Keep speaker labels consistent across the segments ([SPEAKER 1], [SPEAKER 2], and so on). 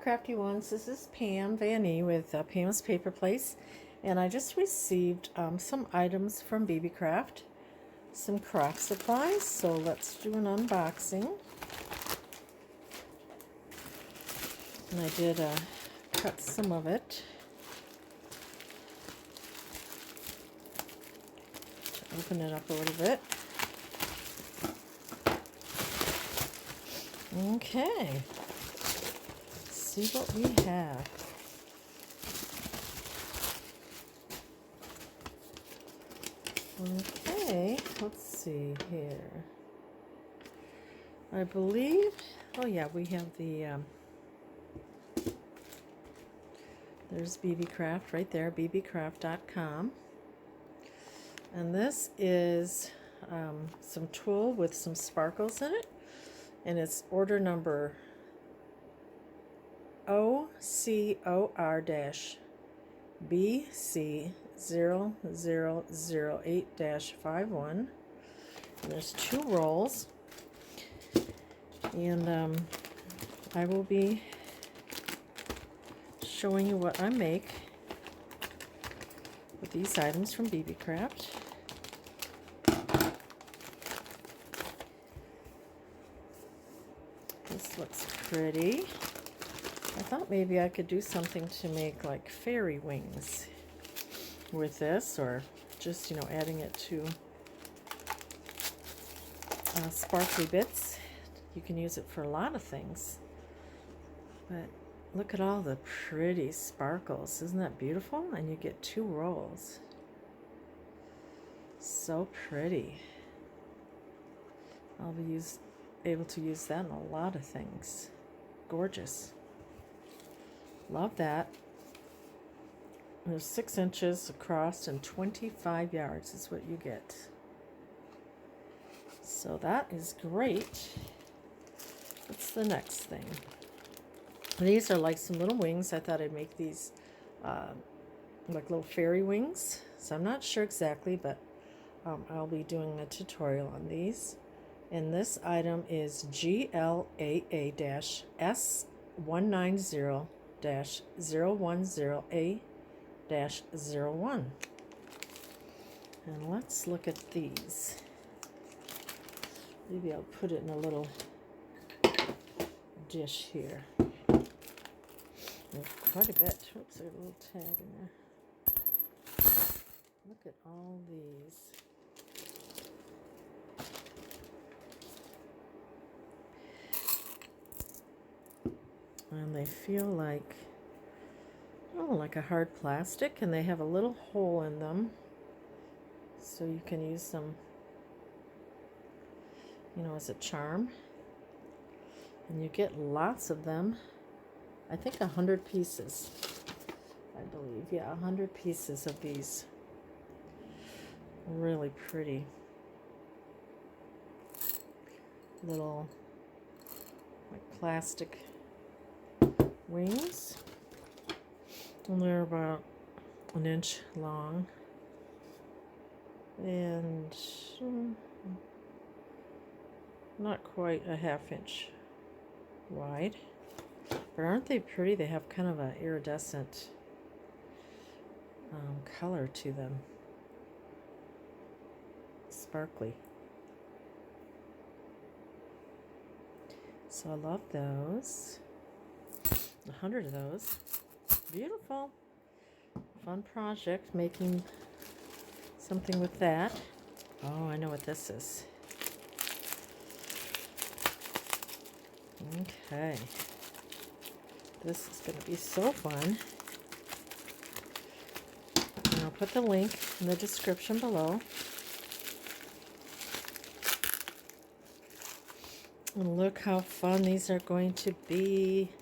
[SPEAKER 1] Crafty Ones. This is Pam Van E with Pam's Paper Place, and I just received some items from BeeBeecraft, some craft supplies, so let's do an unboxing. And I did cut some of it to open it up a little bit. Okay. See what we have. Okay, let's see here. I believe, oh yeah, we have the, there's BeeBeecraft right there, beebeecraft.com. And this is some tulle with some sparkles in it. And it's order number OCOR-BC0008-51. And there's 2 rolls. And I will be showing you what I make with these items from BeeBeecraft. This looks pretty. I thought maybe I could do something to make like fairy wings with this, or just, you know, adding it to sparkly bits. You can use it for a lot of things. But look at all the pretty sparkles. Isn't that beautiful? And you get 2 rolls. So pretty. I'll be able to use that in a lot of things. Gorgeous. Love that. There's 6 inches across and 25 yards is what you get. So that is great. What's the next thing? These are like some little wings. I thought I'd make these like little fairy wings. So I'm not sure exactly, but I'll be doing a tutorial on these. And this item is GLAA-S190-010A-01. And let's look at these. Maybe I'll put it in a little dish here. There's quite a bit. Oops, there's a little tag in there. Look at all these. And they feel like, oh, like a hard plastic, and they have a little hole in them, so you can use them, you know, as a charm. And you get lots of them. I think 100 pieces, I believe. Yeah, 100 pieces of these. Really pretty little like plastic wings, and they're about 1 inch long and not quite a 1/2 inch wide. But aren't they pretty? They have kind of an iridescent color to them. Sparkly. So I love those. 100 of those. Beautiful. Fun project, making something with that. Oh, I know what this is. Okay. This is going to be so fun. And I'll put the link in the description below. And look how fun these are going to be.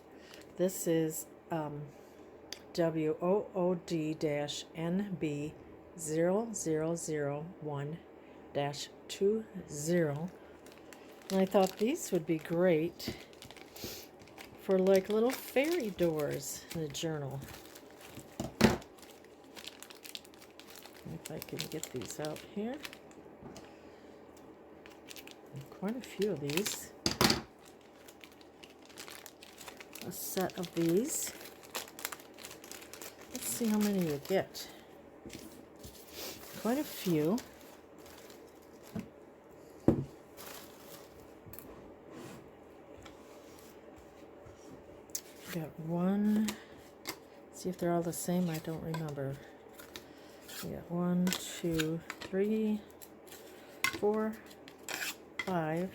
[SPEAKER 1] This is WOOD-NB0001-20. And I thought these would be great for like little fairy doors in a journal. If I can get these out here. Quite a few of these. a set of these. Let's see how many you get. Quite a few. Got one. See if they're all the same. I don't remember. We got 1, 2, 3, 4, 5,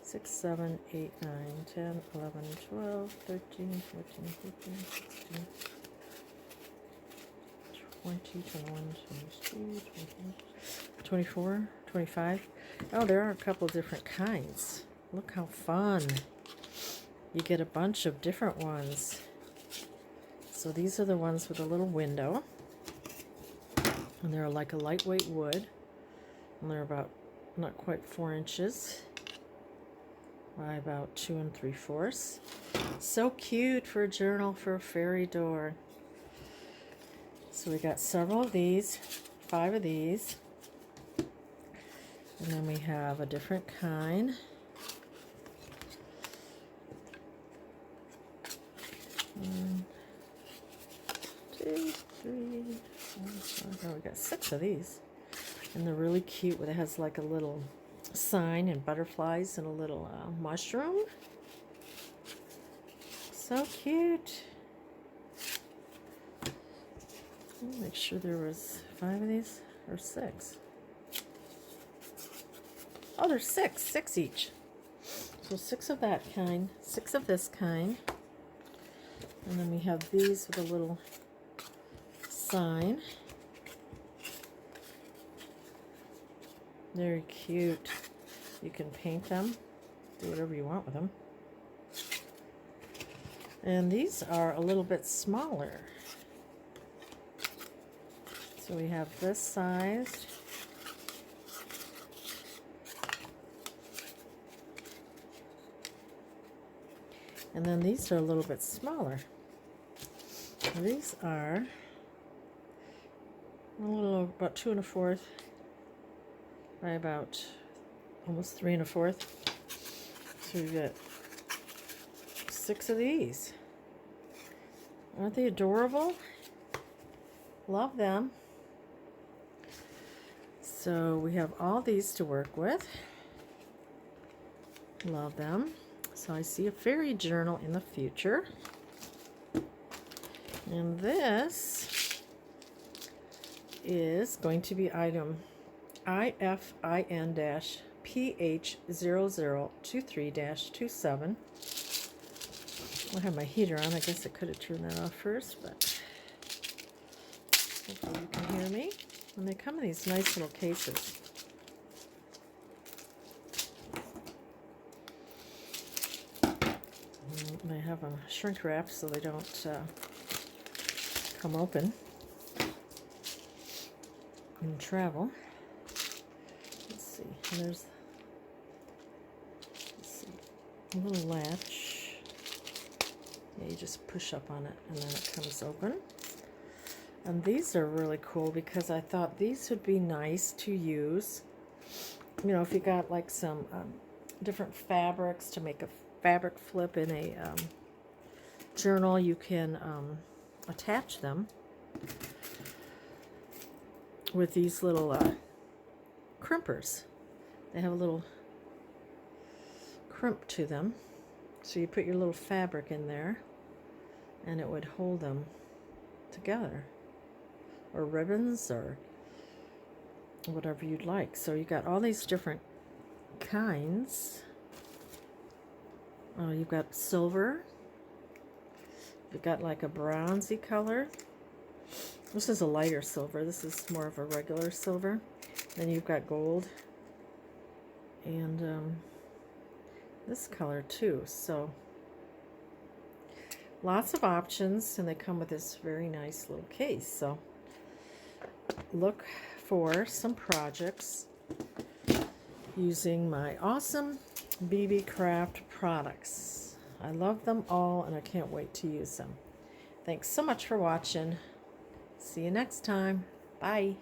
[SPEAKER 1] 6, 7, 8, 9, 10, 11, 12, 13, 14, 15, 16, 20, 21, 22, 24, 25. Oh, there are a couple different kinds. Look how fun. You get a bunch of different ones. So these are the ones with a little window. And they're like a lightweight wood. And they're about not quite 4 inches by about 2 3/4. So cute for a journal for a fairy door. So we got several of these, 5 of these. And then we have a different kind. One, 2, 3, 4, 5. Oh, we got 6 of these. And they're really cute. It has like a little sign and butterflies and a little mushroom. So cute. Make sure there was 5 of these or 6. Oh, there's 6 each. So 6 of that kind, 6 of this kind. And then we have these with a little sign. Very cute. You can paint them, do whatever you want with them. And these are a little bit smaller. So we have this size. And then these are a little bit smaller. These are a little about 2 1/4 by about almost 3 1/4. So we get 6 of these. Aren't they adorable? Love them. So we have all these to work with. Love them. So I see a fairy journal in the future. And this is going to be item IFIN-PH0023-27. I have my heater on. I guess I could have turned that off first, but hopefully you can hear me. And they come in these nice little cases. And they have them shrink wrapped so they don't come open in travel. Let's see. And there's a little latch. Yeah, you just push up on it and then it comes open. And these are really cool because I thought these would be nice to use. You know, if you got like some different fabrics to make a fabric flip in a journal, you can attach them with these little crimpers. They have a little crimp to them. So you put your little fabric in there and it would hold them together. Or ribbons or whatever you'd like. So you got all these different kinds. You've got silver. You've got like a bronzy color. This is a lighter silver. This is more of a regular silver. Then you've got gold. And this color too. So lots of options. And they come with this very nice little case. So look for some projects using my awesome BeeBeecraft products. I love them all and I can't wait to use them. Thanks so much for watching. See you next time. Bye.